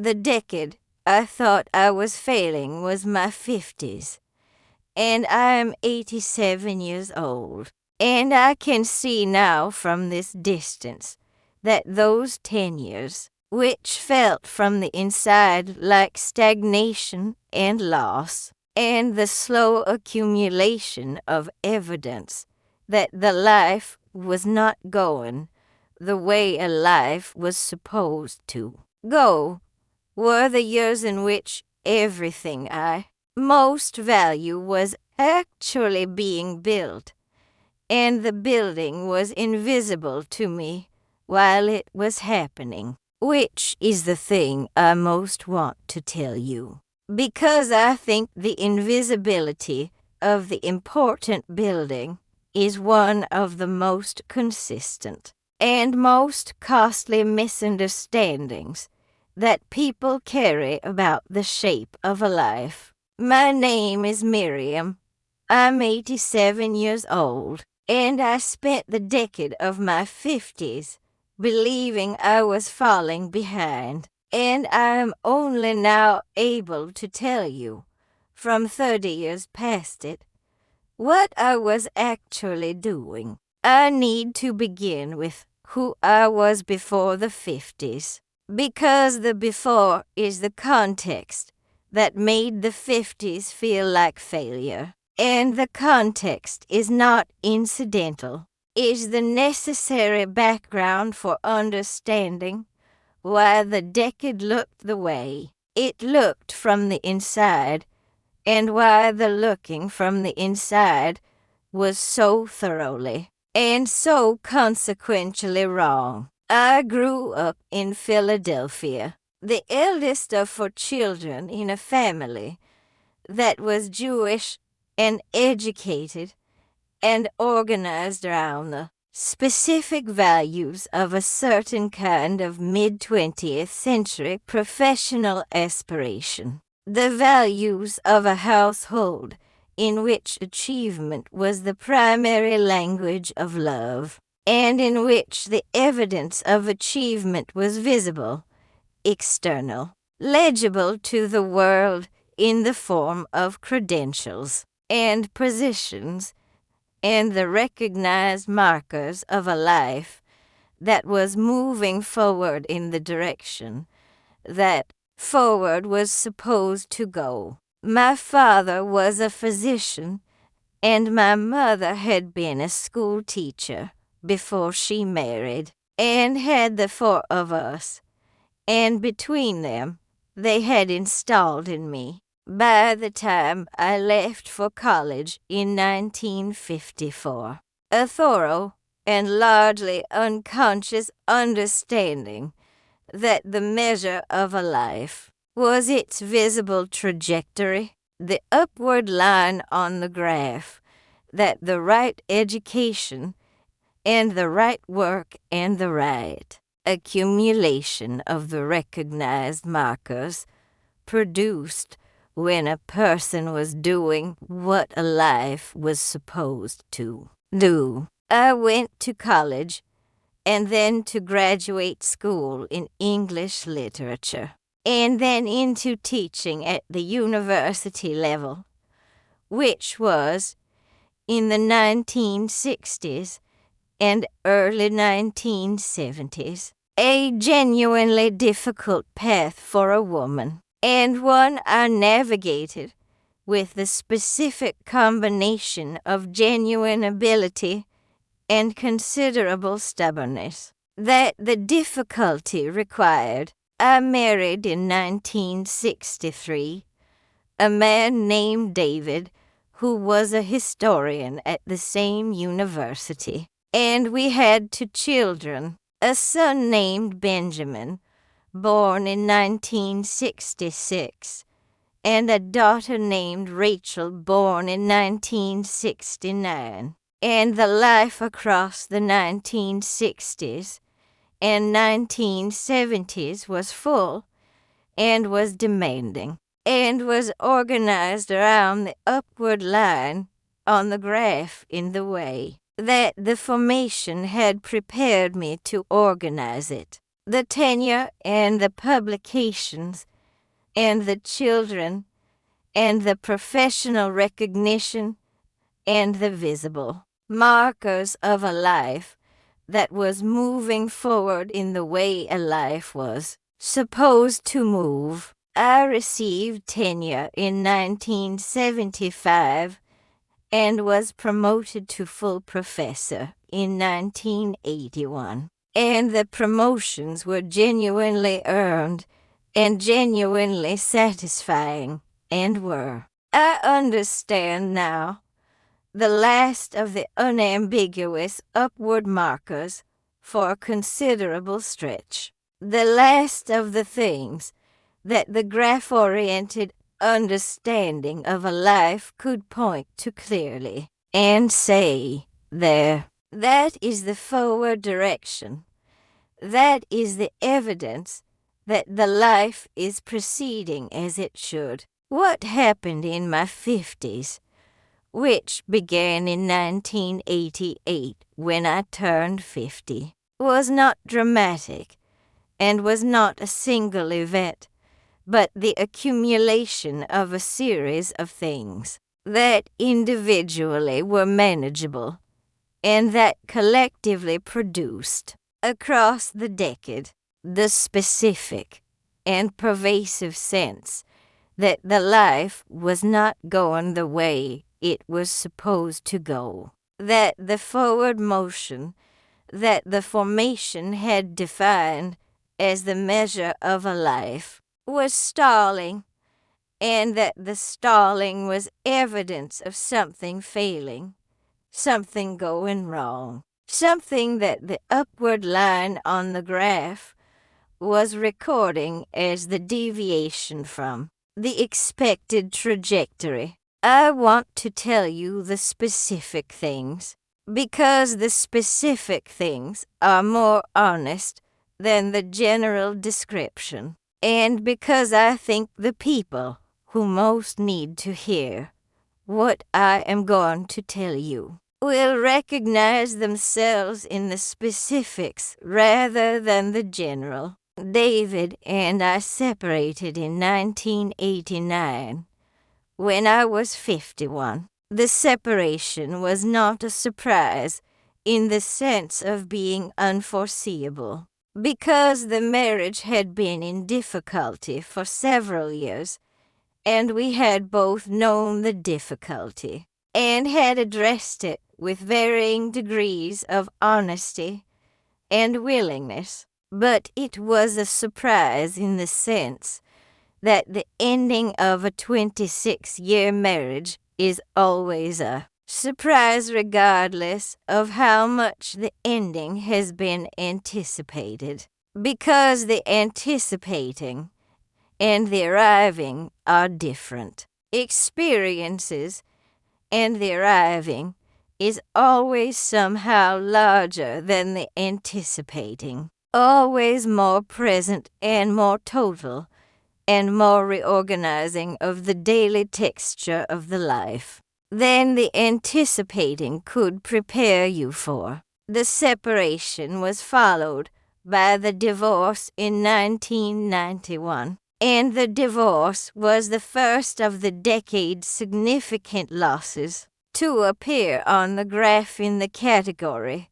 The decade I thought I was failing was my 50s, and I am 87 years old. And I can see now from this distance that those 10 years, which felt from the inside like stagnation and loss, and the slow accumulation of evidence that the life was not going the way a life was supposed to go, were the years in which everything I most value was actually being built, and the building was invisible to me while it was happening, which is the thing I most want to tell you. Because I think the invisibility of the important building is one of the most consistent and most costly misunderstandings that people carry about the shape of a life. My name is Miriam. I'm 87 years old, and I spent the decade of my 50s believing I was falling behind, and I am only now able to tell you, from 30 years past it, what I was actually doing. I need to begin with who I was before the 50s, because the before is the context that made the 50s feel like failure. And the context is not incidental, is the necessary background for understanding why the decade looked the way it looked from the inside, and why the looking from the inside was so thoroughly and so consequentially wrong. I grew up in Philadelphia, the eldest of 4 children in a family that was Jewish and educated and organized around the specific values of a certain kind of mid-20th century professional aspiration. The values of a household in which achievement was the primary language of love, and in which the evidence of achievement was visible, external, legible to the world in the form of credentials and positions, and the recognized markers of a life that was moving forward in the direction that forward was supposed to go. My father was a physician, and my mother had been a school teacher before she married, and had the 4 of us, and between them they had installed in me, by the time I left for college in 1954, a thorough and largely unconscious understanding that the measure of a life was its visible trajectory, the upward line on the graph, that the right education and the right work and the right accumulation of the recognized markers produced when a person was doing what a life was supposed to do. I went to college and then to graduate school in English literature, and then into teaching at the university level, which was, in the 1960s and early 1970s, a genuinely difficult path for a woman, and one I navigated with the specific combination of genuine ability and considerable stubbornness that the difficulty required. I married in 1963 a man named David, who was a historian at the same university, and we had 2 children, a son named Benjamin, born in 1966, and a daughter named Rachel, born in 1969. And the life across the 1960s and 1970s was full and was demanding and was organized around the upward line on the graph in the way that the formation had prepared me to organize it. the tenure and the publications and the children and the professional recognition and the visible markers of a life that was moving forward in the way a life was supposed to move. I received tenure in 1975 and was promoted to full professor in 1981. And the promotions were genuinely earned and genuinely satisfying, and were, I understand now, the last of the unambiguous upward markers for a considerable stretch. The last of the things that the graph-oriented understanding of a life could point to clearly and say, there, that is the forward direction. That is the evidence that the life is proceeding as it should. What happened in my 50s, which began in 1988 when I turned 50, was not dramatic and was not a single event, but the accumulation of a series of things that individually were manageable and that collectively produced, across the decade, the specific and pervasive sense that the life was not going the way it was supposed to go, that the forward motion that the formation had defined as the measure of a life was stalling, and that the stalling was evidence of something failing, something going wrong, something that the upward line on the graph was recording as the deviation from the expected trajectory. I want to tell you the specific things, because the specific things are more honest than the general description, and because I think the people who most need to hear what I am going to tell you will recognize themselves in the specifics rather than the general. David and I separated in 1989 when I was 51. The separation was not a surprise in the sense of being unforeseeable, because the marriage had been in difficulty for several years, and we had both known the difficulty and had addressed it with varying degrees of honesty and willingness. But it was a surprise in the sense that the ending of a 26-year marriage is always a surprise regardless of how much the ending has been anticipated, because the anticipating and the arriving are different experiences, and the arriving is always somehow larger than the anticipating, always more present and more total and more reorganizing of the daily texture of the life than the anticipating could prepare you for. The separation was followed by the divorce in 1991, and the divorce was the first of the decade's significant losses to appear on the graph in the category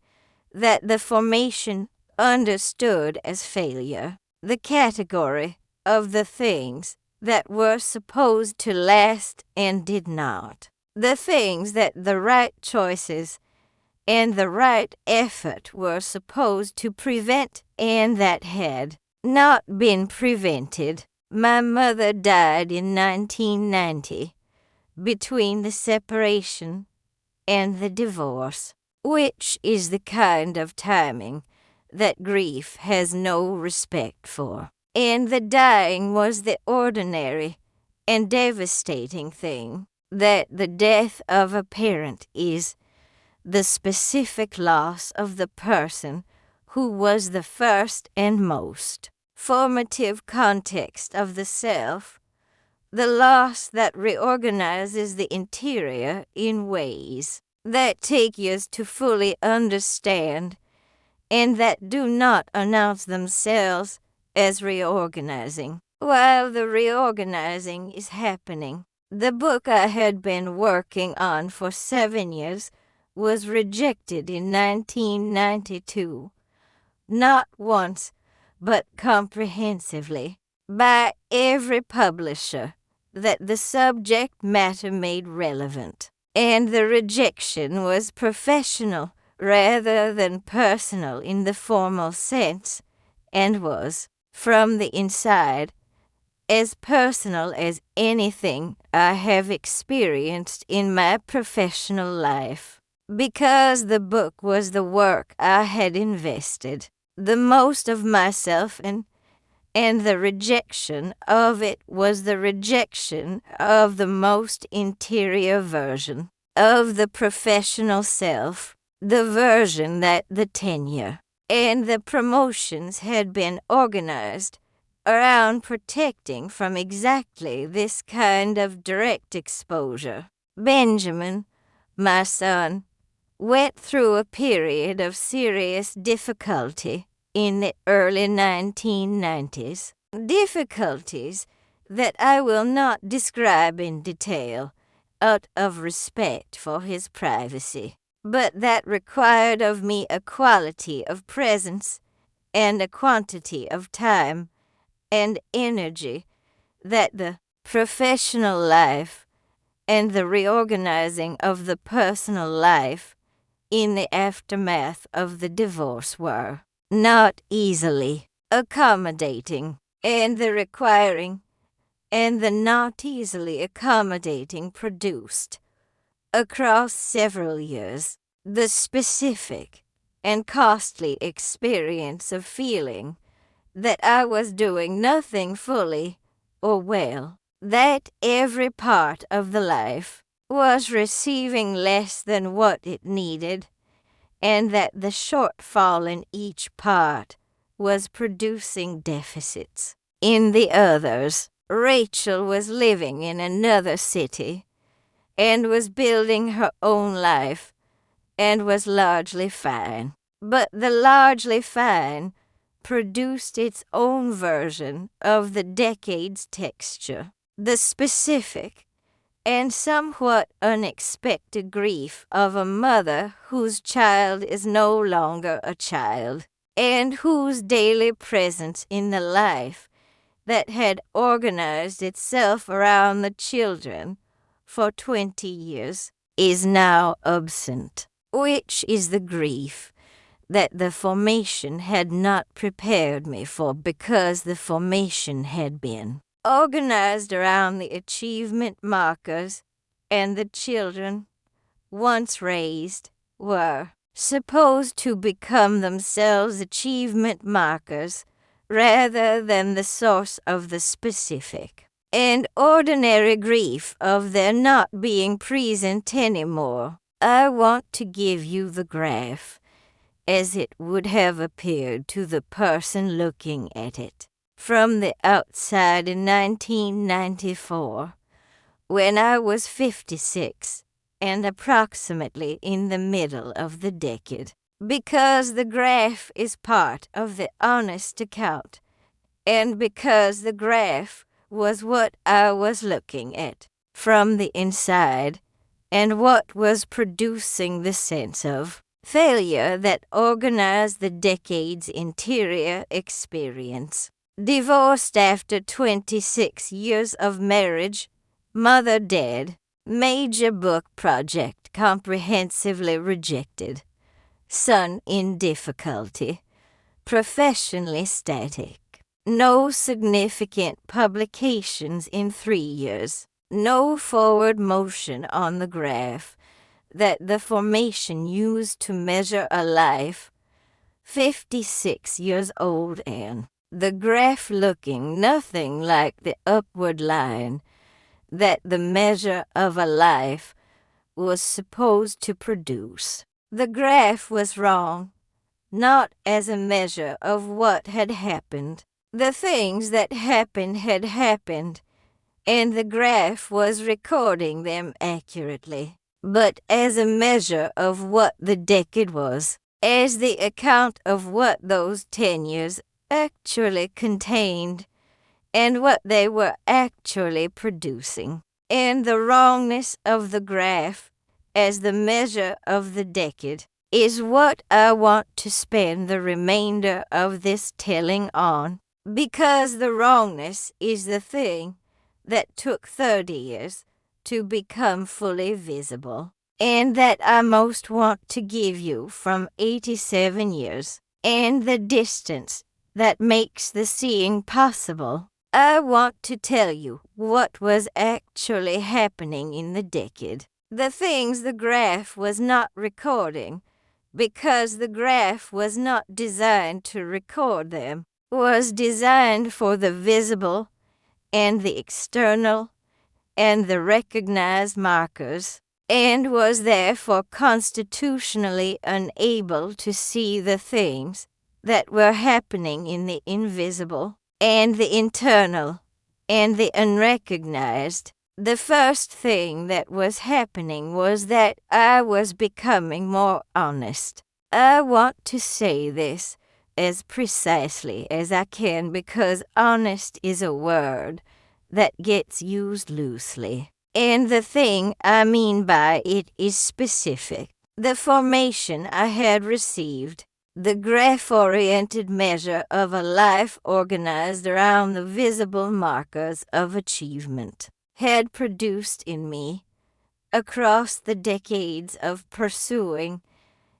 that the formation understood as failure, the category of the things that were supposed to last and did not, the things that the right choices and the right effort were supposed to prevent and that had not been prevented. My mother died in 1990 between the separation and the divorce, which is the kind of timing that grief has no respect for. And the dying was the ordinary and devastating thing that the death of a parent is, the specific loss of the person who was the first and most formative context of the self, the loss that reorganizes the interior in ways that take years to fully understand and that do not announce themselves as reorganizing. While the reorganizing is happening, the book I had been working on for 7 years was rejected in 1992, not once, but comprehensively, by every publisher that the subject matter made relevant. And the rejection was professional rather than personal in the formal sense, and was, from the inside, as personal as anything I have experienced in my professional life. Because the book was the work I had invested the most of myself in, and the rejection of it was the rejection of the most interior version of the professional self, the version that the tenure and the promotions had been organized around protecting from exactly this kind of direct exposure. Benjamin, my son, went through a period of serious difficulty in the early 1990s. Difficulties that I will not describe in detail out of respect for his privacy, but that required of me a quality of presence and a quantity of time and energy that the professional life and the reorganizing of the personal life in the aftermath of the divorce were not easily accommodating, and the requiring and the not easily accommodating produced, across several years, the specific and costly experience of feeling that I was doing nothing fully or well, that every part of the life was receiving less than what it needed, and that the shortfall in each part was producing deficits in the others. Rachel was living in another city and was building her own life and was largely fine. But the largely fine produced its own version of the decade's texture. The specific and somewhat unexpected grief of a mother whose child is no longer a child, and whose daily presence in the life that had organized itself around the children for 20 years is now absent, which is the grief that the formation had not prepared me for, because the formation had been organized around the achievement markers, and the children, once raised, were supposed to become themselves achievement markers rather than the source of the specific and ordinary grief of their not being present anymore. I want to give you the graph as it would have appeared to the person looking at it from the outside in 1994, when I was 56 and approximately in the middle of the decade, because the graph is part of the honest account, and because the graph was what I was looking at from the inside, and what was producing the sense of failure that organized the decade's interior experience. Divorced after 26 years of marriage, mother dead, major book project comprehensively rejected, son in difficulty, professionally static, no significant publications in 3 years, no forward motion on the graph that the formation used to measure a life, 56 years old, and the graph looking nothing like the upward line that the measure of a life was supposed to produce. The graph was wrong, not as a measure of what had happened. The things that happened had happened, and the graph was recording them accurately, but as a measure of what the decade was. as the account of what those 10 years actually contained and what they were actually producing, and the wrongness of the graph as the measure of the decade is what I want to spend the remainder of this telling on, because the wrongness is the thing that took 30 years to become fully visible, and that I most want to give you from 87 years, and the distance that makes the seeing possible. I want to tell you what was actually happening in the decade. The things the graph was not recording, because the graph was not designed to record them, was designed for the visible and the external and the recognized markers, and was therefore constitutionally unable to see the things that were happening in the invisible and the internal and the unrecognized. The first thing that was happening was that I was becoming more honest. I want to say this as precisely as I can because honest is a word that gets used loosely. And the thing I mean by it is specific. The formation I had received, the graph-oriented measure of a life organized around the visible markers of achievement, had produced in me, across the decades of pursuing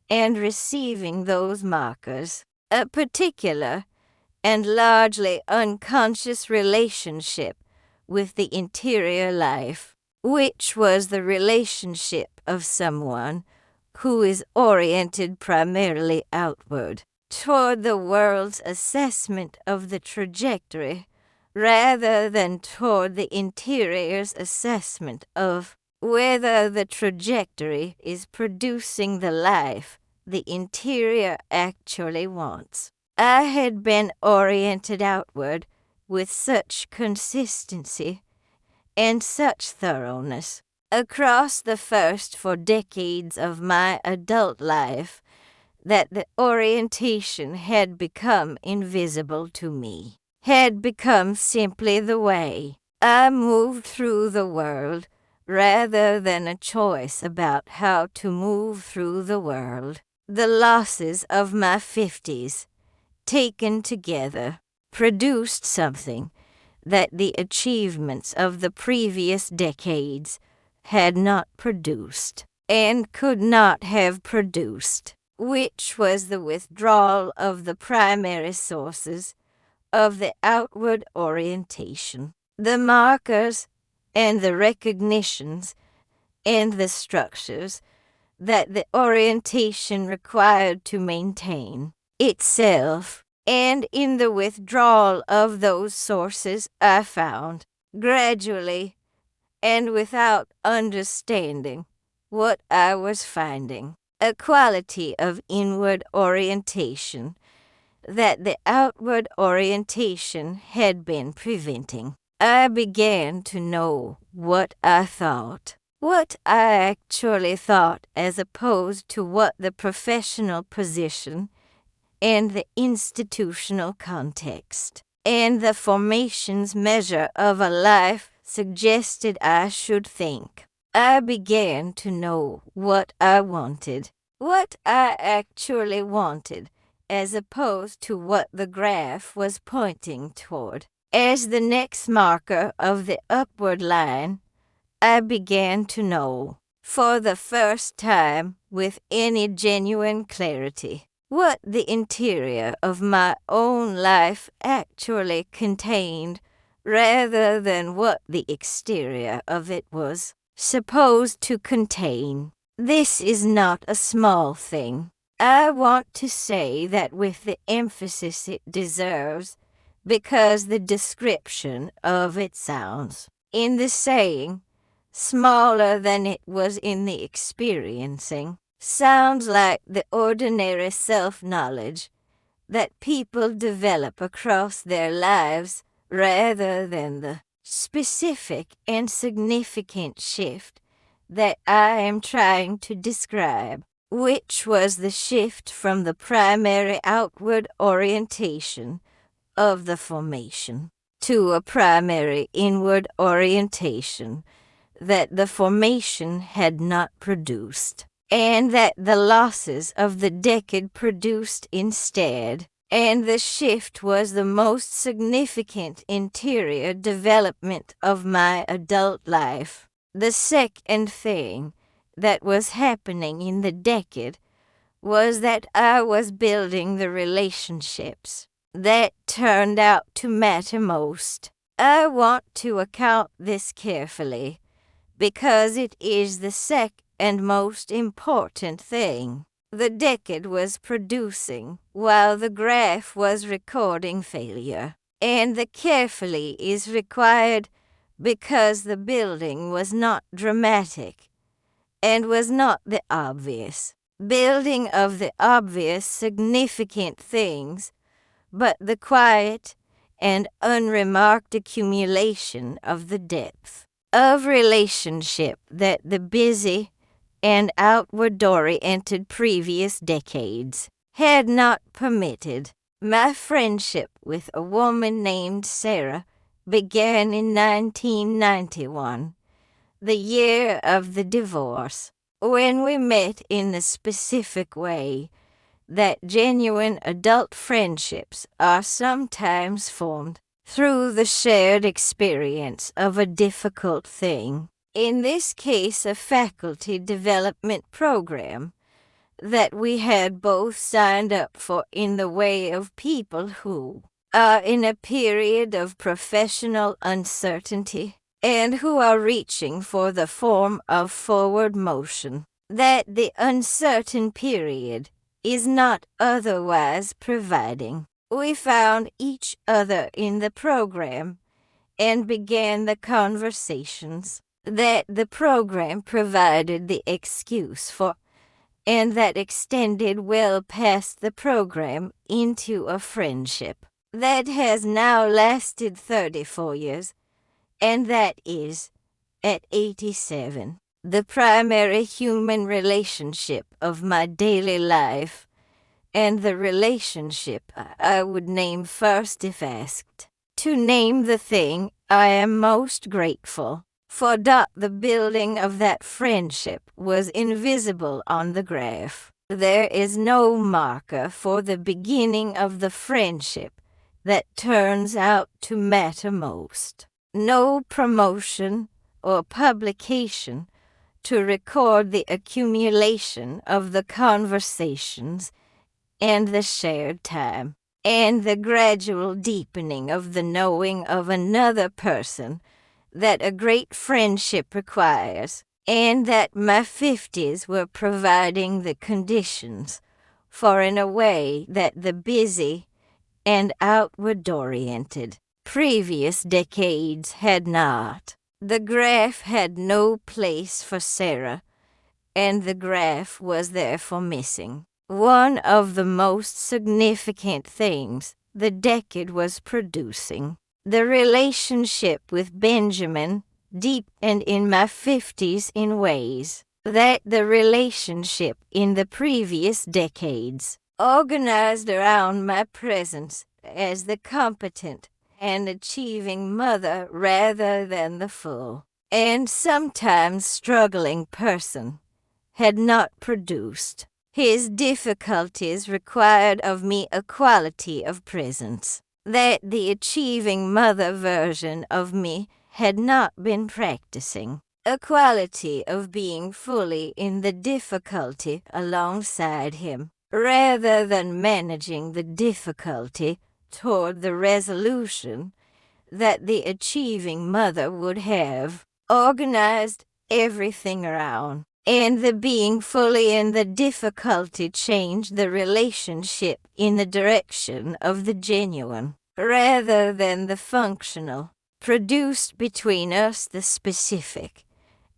and receiving those markers, a particular and largely unconscious relationship with the interior life, which was the relationship of someone who is oriented primarily outward, toward the world's assessment of the trajectory, rather than toward the interior's assessment of whether the trajectory is producing the life the interior actually wants. I had been oriented outward with such consistency and such thoroughness across the first 4 decades of my adult life that the orientation had become invisible to me, had become simply the way I moved through the world rather than a choice about how to move through the world. The losses of my 50s, taken together, produced something that the achievements of the previous decades had not produced and could not have produced, which was the withdrawal of the primary sources of the outward orientation, the markers and the recognitions and the structures that the orientation required to maintain itself. And in the withdrawal of those sources, I found, gradually and without understanding what I was finding, a quality of inward orientation that the outward orientation had been preventing. I began to know what I thought, what I actually thought, as opposed to what the professional position and the institutional context and the formation's measure of a life suggested I should think. I began to know what I wanted, what I actually wanted, as opposed to what the graph was pointing toward. As the next marker of the upward line, I began to know, for the first time with any genuine clarity, what the interior of my own life actually contained, rather than what the exterior of it was supposed to contain. This is not a small thing. I want to say that with the emphasis it deserves, because the description of it sounds, in the saying, smaller than it was in the experiencing, sounds like the ordinary self-knowledge that people develop across their lives rather than the specific and significant shift that I am trying to describe. which was the shift from the primary outward orientation of the formation to a primary inward orientation that the formation had not produced, and that the losses of the decade produced instead. And the shift was the most significant interior development of my adult life. The second thing that was happening in the decade was that I was building the relationships that turned out to matter most. I want to account this carefully because it is the second most important thing the decade was producing while the graph was recording failure. And the carefully is required because the building was not dramatic and was not the obvious building of the obvious significant things, but the quiet and unremarked accumulation of the depth of relationship that the busy and outward-oriented previous decades had not permitted. My friendship with a woman named Sarah began in 1991, the year of the divorce, when we met in the specific way that genuine adult friendships are sometimes formed through the shared experience of a difficult thing. In this case, a faculty development program that we had both signed up for in the way of people who are in a period of professional uncertainty and who are reaching for the form of forward motion that the uncertain period is not otherwise providing. We found each other in the program and began the conversations that the program provided the excuse for, and that extended well past the program into a friendship that has now lasted 34 years, and that is, at 87, the primary human relationship of my daily life, and the relationship I would name first if asked. To name the thing I am most grateful for. The building of that friendship was invisible on the graph. There is no marker for the beginning of the friendship that turns out to matter most. No promotion or publication to record the accumulation of the conversations and the shared time, and the gradual deepening of the knowing of another person that a great friendship requires, and that my 50s were providing the conditions for in a way that the busy and outward-oriented previous decades had not. The graph had no place for Sarah, and the graph was therefore missing one of the most significant things the decade was producing. The relationship with Benjamin deepened in my 50s in ways that the relationship in the previous decades organized around my presence as the competent and achieving mother rather than the full and sometimes struggling person had not produced. His difficulties required of me a quality of presence that the achieving mother version of me had not been practicing, a quality of being fully in the difficulty alongside him, rather than managing the difficulty toward the resolution that the achieving mother would have organized everything around. And the being fully in the difficulty changed the relationship in the direction of the genuine, rather than the functional, produced between us the specific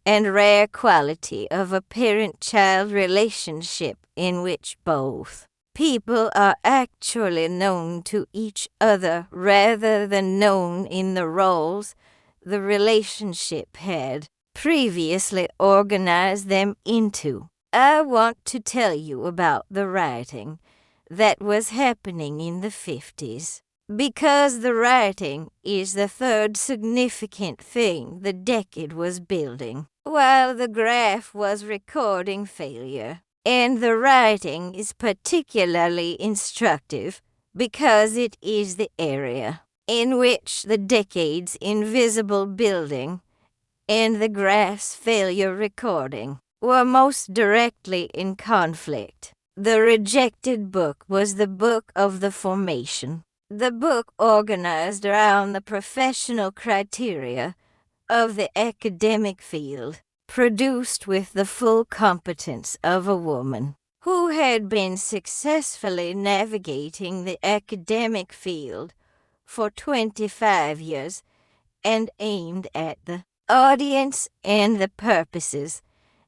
and rare quality of a parent-child relationship in which both people are actually known to each other rather than known in the roles the relationship had previously organized them into. I want to tell you about the writing that was happening in the 50s. Because the writing is the third significant thing the decade was building, while the graph was recording failure. And the writing is particularly instructive because it is the area in which the decade's invisible building and the graph's failure recording were most directly in conflict. The rejected book was the book of the formation, the book organized around the professional criteria of the academic field, produced with the full competence of a woman who had been successfully navigating the academic field for 25 years and aimed at the audience and the purposes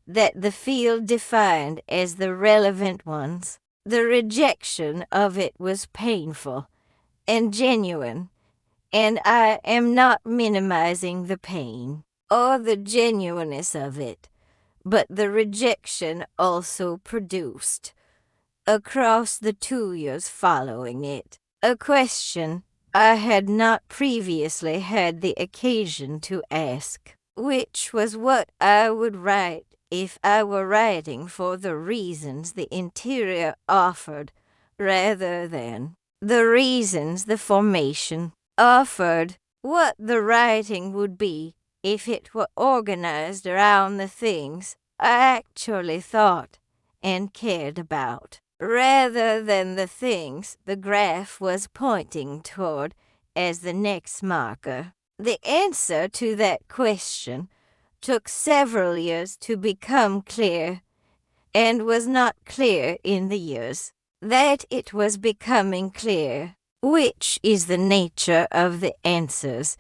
that the field defined as the relevant ones. The rejection of it was painful and genuine, and I am not minimizing the pain or the genuineness of it, but the rejection also produced, across the 2 years following it, a question I had not previously had the occasion to ask, which was what I would write if I were writing for the reasons the interior offered rather than the reasons the formation offered, what the writing would be if it were organized around the things I actually thought and cared about, rather than the things the graph was pointing toward as the next marker. The answer to that question took several years to become clear, and was not clear in the years that it was becoming clear, which is the nature of the answers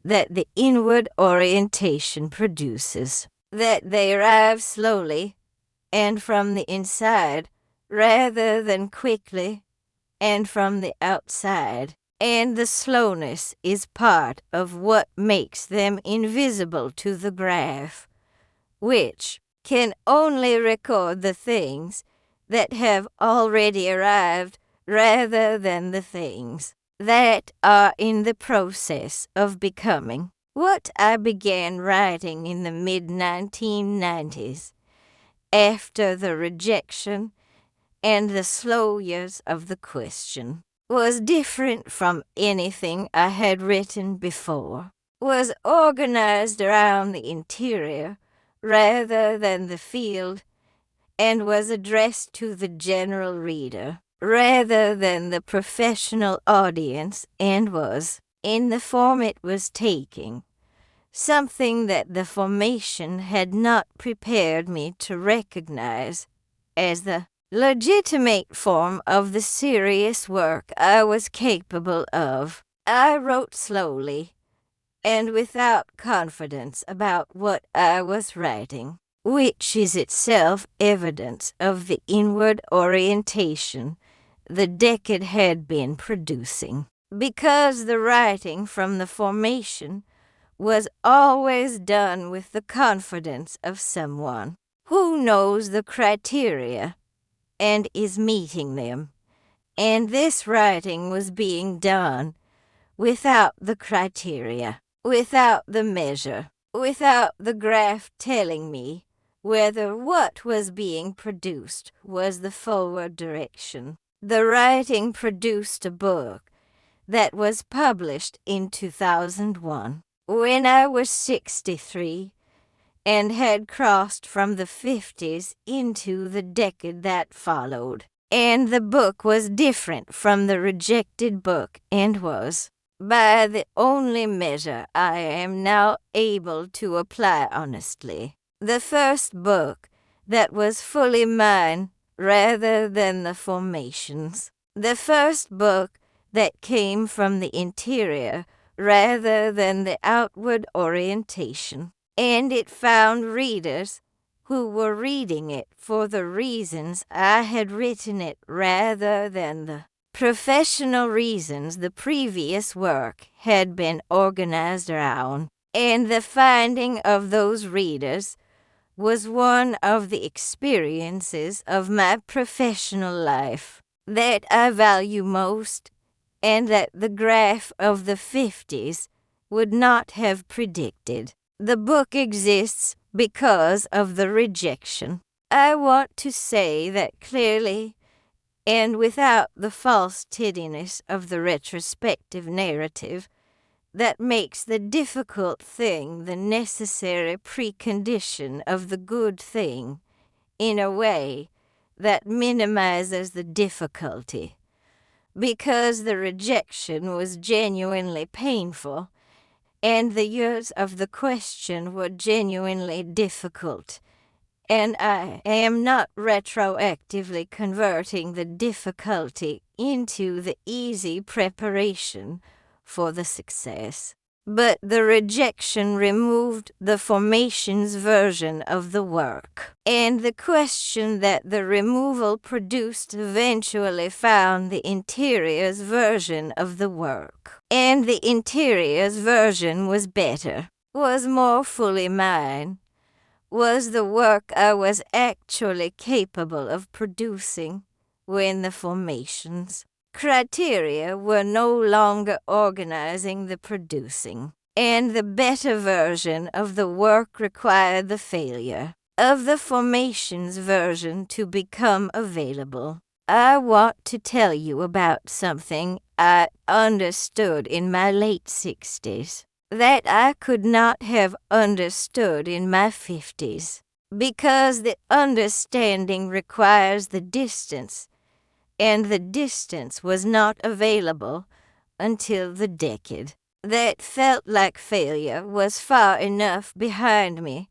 that the inward orientation produces, that they arrive slowly and from the inside rather than quickly and from the outside, and the slowness is part of what makes them invisible to the graph, which can only record the things that have already arrived rather than the things that are in the process of becoming. What I began writing in the mid-1990s, after the rejection and the slow years of the question, was different from anything I had written before, was organized around the interior rather than the field, and was addressed to the general reader rather than the professional audience, and was, in the form it was taking, something that the formation had not prepared me to recognize as the legitimate form of the serious work I was capable of. I wrote slowly and without confidence about what I was writing, which is itself evidence of the inward orientation the decade had been producing. Because the writing from the formation was always done with the confidence of someone who knows the criteria and is meeting them, and this writing was being done without the criteria, without the measure, without the graph telling me whether what was being produced was the forward direction. The writing produced a book that was published in 2001, when I was 63 and had crossed from the 50s into the decade that followed. And the book was different from the rejected book and was, by the only measure I am now able to apply honestly, the first book that was fully mine rather than the formations. The first book that came from the interior rather than the outward orientation. And it found readers who were reading it for the reasons I had written it rather than the professional reasons the previous work had been organized around. And the finding of those readers was one of the experiences of my professional life that I value most, and that the graph of the 50s would not have predicted. The book exists because of the rejection. I want to say that clearly and without the false tidiness of the retrospective narrative that makes the difficult thing the necessary precondition of the good thing in a way that minimizes the difficulty. Because the rejection was genuinely painful, and the years of the question were genuinely difficult, and I am not retroactively converting the difficulty into the easy preparation for the success. But the rejection removed the formation's version of the work, and the question that the removal produced eventually found the interior's version of the work. And the interior's version was better, was more fully mine, was the work I was actually capable of producing when the formations criteria were no longer organizing the producing, and the better version of the work required the failure of the formations version to become available. I want to tell you about something I understood in my late 60s that I could not have understood in my 50s, because the understanding requires the distance, and the distance was not available until the decade that felt like failure was far enough behind me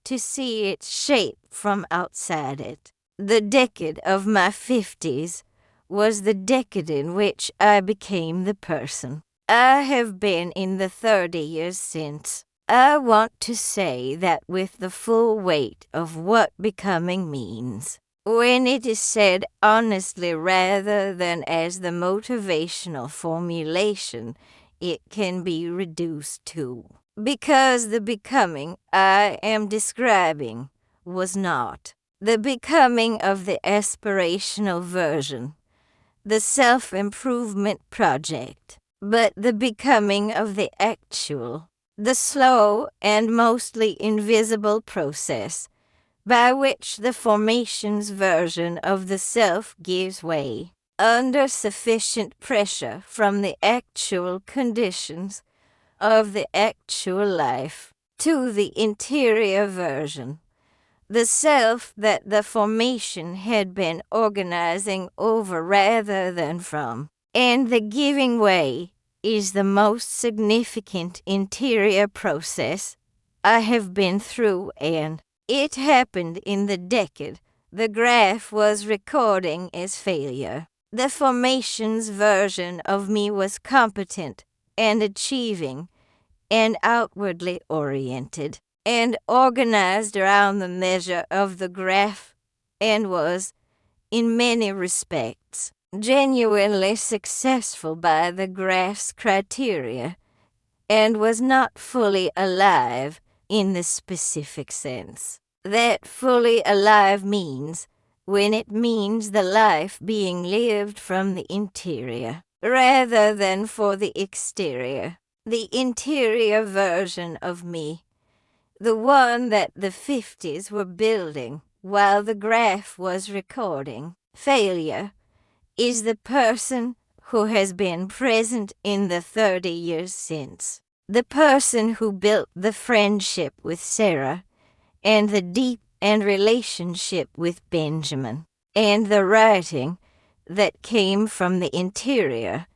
to see its shape from outside it. The decade of my 50s was the decade in which I became the person I have been in the 30 years since. I want to say that with the full weight of what becoming means, when it is said honestly rather than as the motivational formulation it can be reduced to. Because the becoming I am describing was not the becoming of the aspirational version, the self-improvement project, but the becoming of the actual, the slow and mostly invisible process by which the formations version of the self gives way, under sufficient pressure from the actual conditions of the actual life, to the interior version, the self that the formation had been organizing over rather than from. And the giving way is the most significant interior process I have been through, and it happened in the decade the graph was recording as failure. The formation's version of me was competent and achieving and outwardly oriented and organized around the measure of the graph, and was, in many respects, genuinely successful by the graph's criteria, and was not fully alive in the specific sense that fully alive means when it means the life being lived from the interior rather than for the exterior. The interior version of me, the one that the 50s were building while the graph was recording failure, is the person who has been present in the 30 years since. The person who built the friendship with Sarah, and the deep and relationship with Benjamin, and the writing that came from the interior,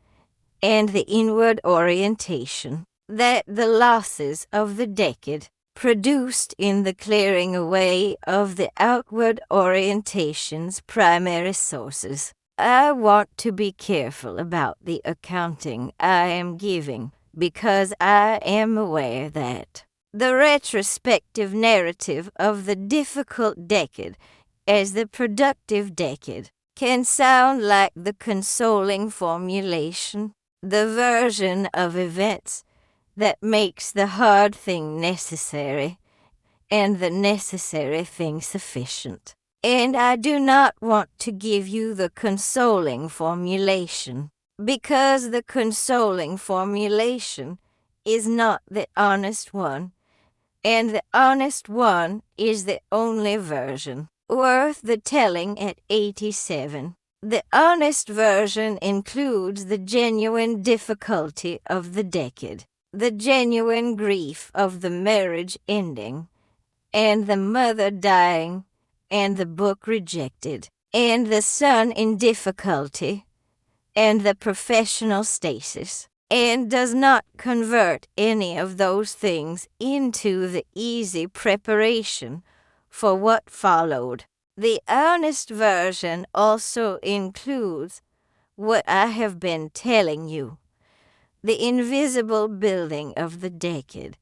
and the inward orientation that the losses of the decade produced in the clearing away of the outward orientation's primary sources. I want to be careful about the accounting I am giving, because I am aware that the retrospective narrative of the difficult decade as the productive decade can sound like the consoling formulation, the version of events that makes the hard thing necessary, and the necessary thing sufficient. And I do not want to give you the consoling formulation, because the consoling formulation is not the honest one, and the honest one is the only version worth the telling at 87. The honest version includes the genuine difficulty of the decade, the genuine grief of the marriage ending, and the mother dying, and the book rejected, and the son in difficulty, and the professional stasis, and does not convert any of those things into the easy preparation for what followed. The honest version also includes what I have been telling you, the invisible building of the decade,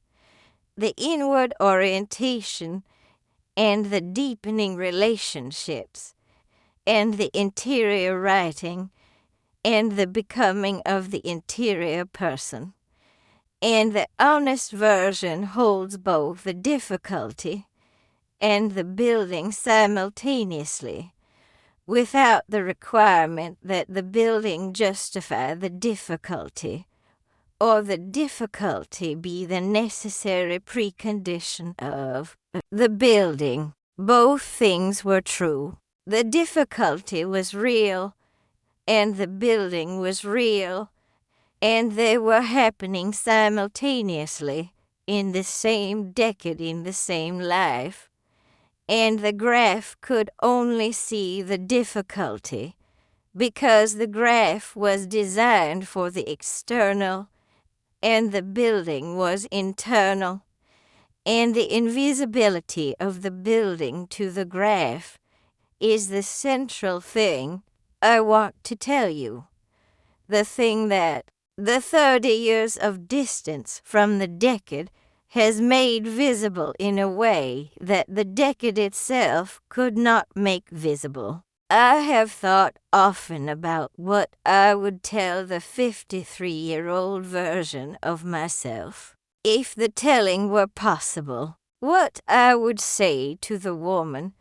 the inward orientation and the deepening relationships, and the interior writing and the becoming of the interior person. And the honest version holds both the difficulty and the building simultaneously, without the requirement that the building justify the difficulty, or the difficulty be the necessary precondition of the building. Both things were true. The difficulty was real, and the building was real, and they were happening simultaneously in the same decade, in the same life. And the graph could only see the difficulty because the graph was designed for the external and the building was internal, and the invisibility of the building to the graph is the central thing I want to tell you, the thing that the 30 years of distance from the decade has made visible in a way that the decade itself could not make visible. I have thought often about what I would tell the 53-year-old version of myself, if the telling were possible, what I would say to the woman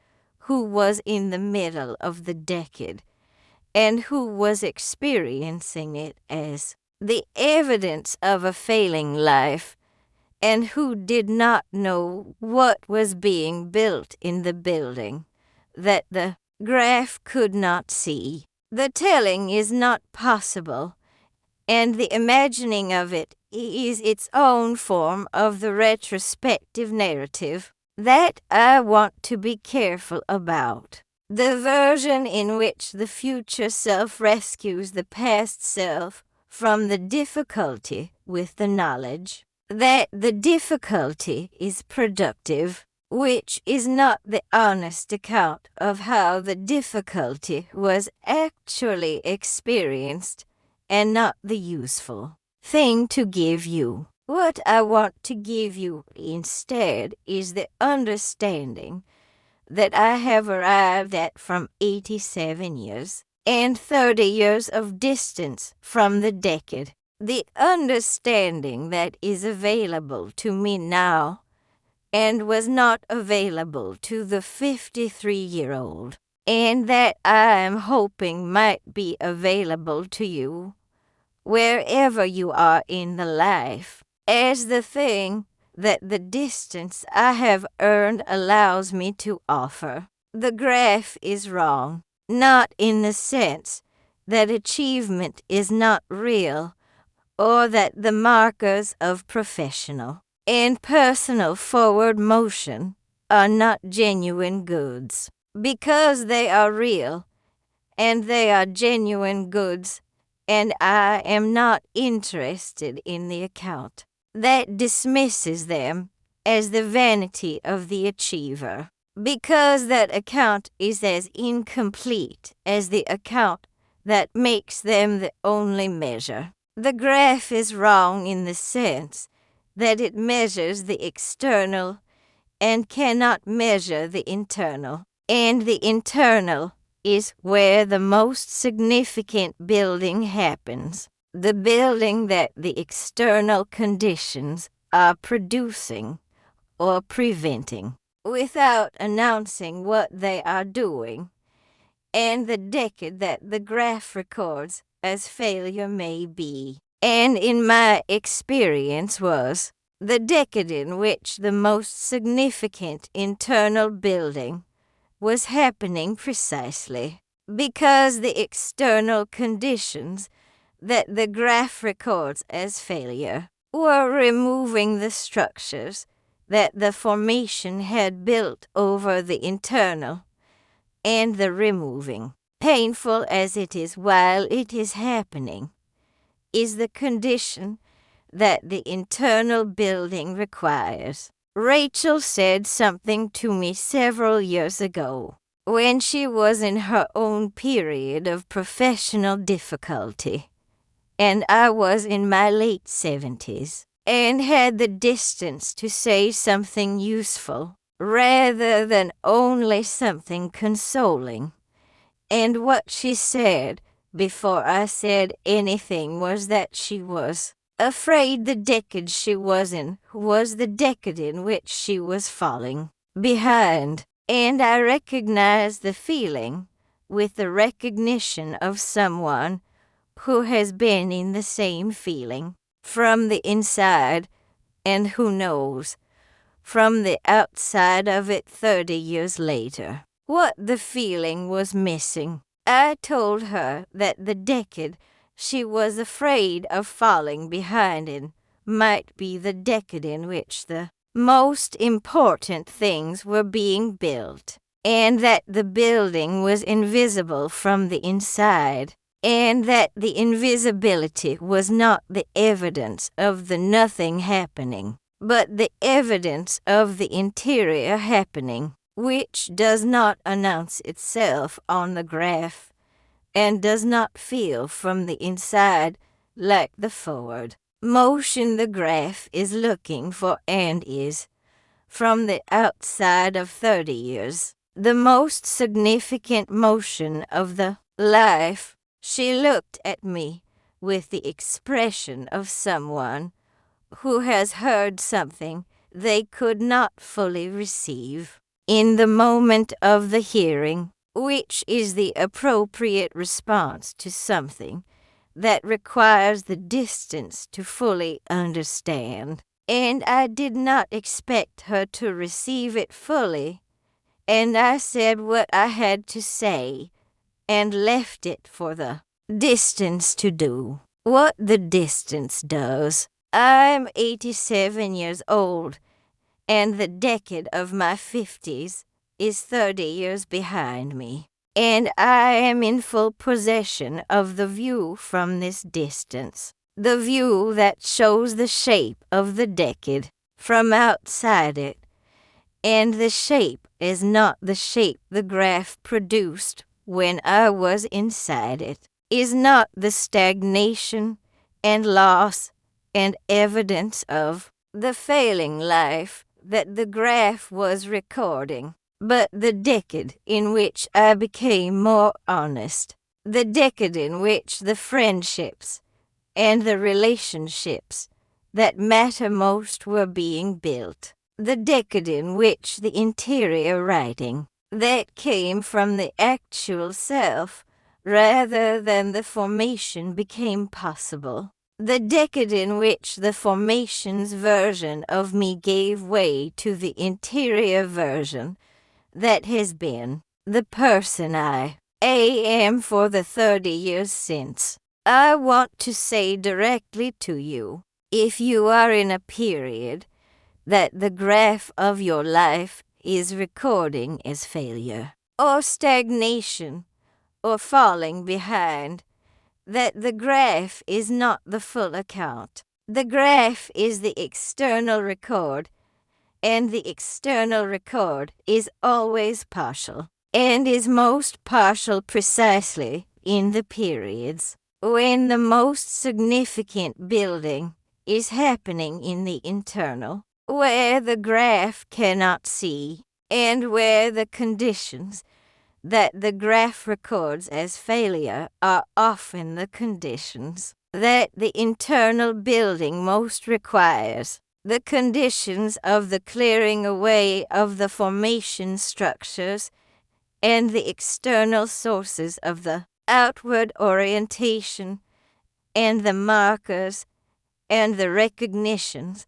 who was in the middle of the decade and who was experiencing it as the evidence of a failing life, and who did not know what was being built in the building that the graph could not see. The telling is not possible, and the imagining of it is its own form of the retrospective narrative that I want to be careful about. The version in which the future self rescues the past self from the difficulty with the knowledge that the difficulty is productive, which is not the honest account of how the difficulty was actually experienced, and not the useful thing to give you. What I want to give you instead is the understanding that I have arrived at from 87 years and 30 years of distance from the decade. The understanding that is available to me now and was not available to the 53-year-old, and that I am hoping might be available to you wherever you are in the life, as the thing that the distance I have earned allows me to offer. The graph is wrong, not in the sense that achievement is not real, or that the markers of professional and personal forward motion are not genuine goods, because they are real, and they are genuine goods, and I am not interested in the account that dismisses them as the vanity of the achiever, because that account is as incomplete as the account that makes them the only measure. The graph is wrong in the sense that it measures the external and cannot measure the internal, and the internal is where the most significant building happens, the building that the external conditions are producing, or preventing, without announcing what they are doing, and the decade that the graph records as failure may be. And in my experience was the decade in which the most significant internal building was happening precisely because the external conditions that the graph records as failure were removing the structures that the formation had built over the internal, and the removing, painful as it is while it is happening, is the condition that the internal building requires. Rachel said something to me several years ago when she was in her own period of professional difficulty, and I was in my late 70s, and had the distance to say something useful rather than only something consoling. And what she said before I said anything was that she was afraid the decade she was in was the decade in which she was falling behind. And I recognized the feeling with the recognition of someone who has been in the same feeling from the inside, and who knows from the outside of it 30 years later what the feeling was missing. I told her that the decade she was afraid of falling behind in might be the decade in which the most important things were being built, and that the building was invisible from the inside, and that the invisibility was not the evidence of the nothing happening, but the evidence of the interior happening, which does not announce itself on the graph, and does not feel from the inside like the forward motion the graph is looking for, and is, from the outside of 30 years, the most significant motion of the life. She looked at me with the expression of someone who has heard something they could not fully receive in the moment of the hearing, which is the appropriate response to something that requires the distance to fully understand. And I did not expect her to receive it fully, and I said what I had to say, and left it for the distance to do what the distance does. I'm 87 years old, and the decade of my 50s is 30 years behind me, and I am in full possession of the view from this distance, the view that shows the shape of the decade from outside it, and the shape is not the shape the graph produced when I was inside it, is not the stagnation and loss and evidence of the failing life that the graph was recording, but the decade in which I became more honest, the decade in which the friendships and the relationships that matter most were being built, the decade in which the interior writing that came from the actual self rather than the formation became possible, the decade in which the formation's version of me gave way to the interior version that has been the person I am for the 30 years since. I want to say directly to you, if you are in a period that the graph of your life is recording as failure, or stagnation, or falling behind, that the graph is not the full account. The graph is the external record, and the external record is always partial, and is most partial precisely in the periods when the most significant building is happening in the internal, where the graph cannot see, and where the conditions that the graph records as failure are often the conditions that the internal building most requires. the conditions of the clearing away of the formation structures and the external sources of the outward orientation and the markers and the recognitions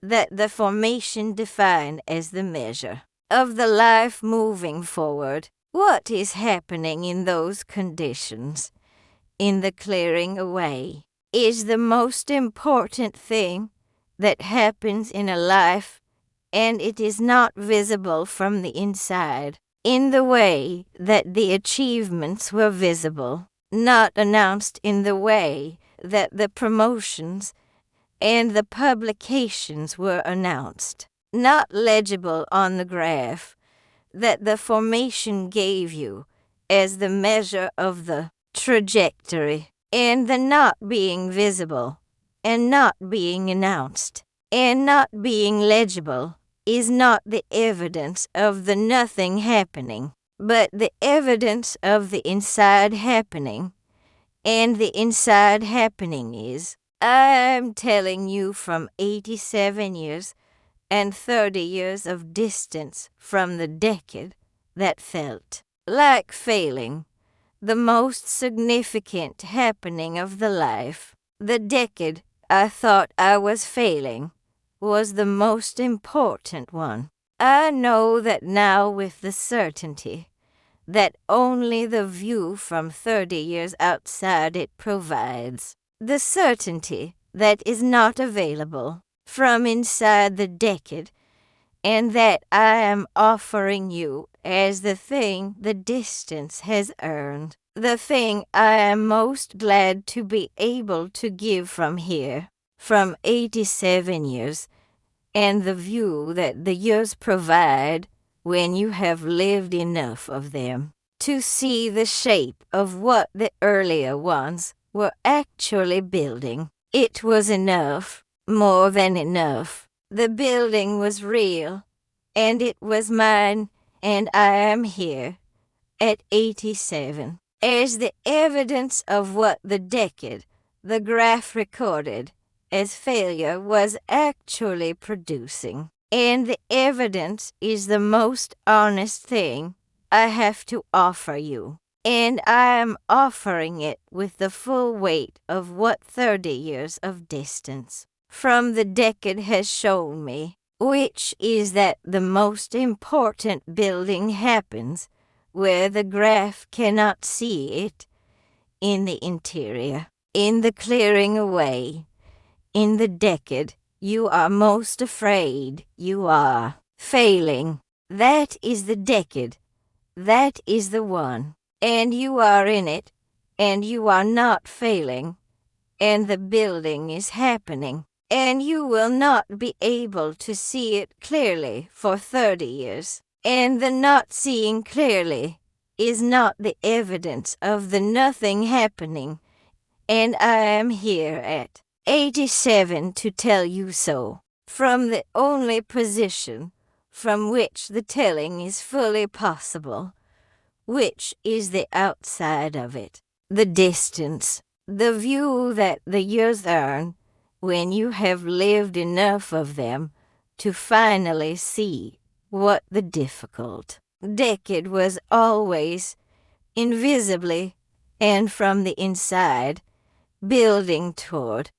that the formation defined as the measure of the life moving forward. What is happening in those conditions, in the clearing away, is the most important thing that happens in a life, and it is not visible from the inside in the way that the achievements were visible, not announced in the way that the promotions and the publications were announced, not legible on the graph that the formation gave you as the measure of the trajectory, and the not being visible and not being announced and not being legible is not the evidence of the nothing happening, but the evidence of the inside happening. And the inside happening is, I'm telling you from 87 years and 30 years of distance from the decade that felt like failing, the most significant happening of the life. The decade I thought I was failing was the most important one. I know that now with the certainty that only the view from 30 years outside it provides. The certainty that is not available from inside the decade, and that I am offering you as the thing the distance has earned, the thing I am most glad to be able to give from here, from 87 years, and the view that the years provide when you have lived enough of them to see the shape of what the earlier ones were actually building. It was enough, more than enough. The building was real, and it was mine, and I am here at 87 as the evidence of what the decade, the graph recorded as failure, was actually producing. And the evidence is the most honest thing I have to offer you. And I am offering it with the full weight of what 30 years of distance from the decade has shown me, which is that the most important building happens where the graph cannot see it, in the interior, in the clearing away, in the decade you are most afraid you are failing. That is the decade. That is the one. And you are in it, and you are not failing, and the building is happening, and you will not be able to see it clearly for 30 years. And the not seeing clearly is not the evidence of the nothing happening, and I am here at 87 to tell you so, from the only position from which the telling is fully possible, which is the outside of it, the distance, the view that the years earn when you have lived enough of them to finally see what the difficult decade was always, invisibly and from the inside, building toward.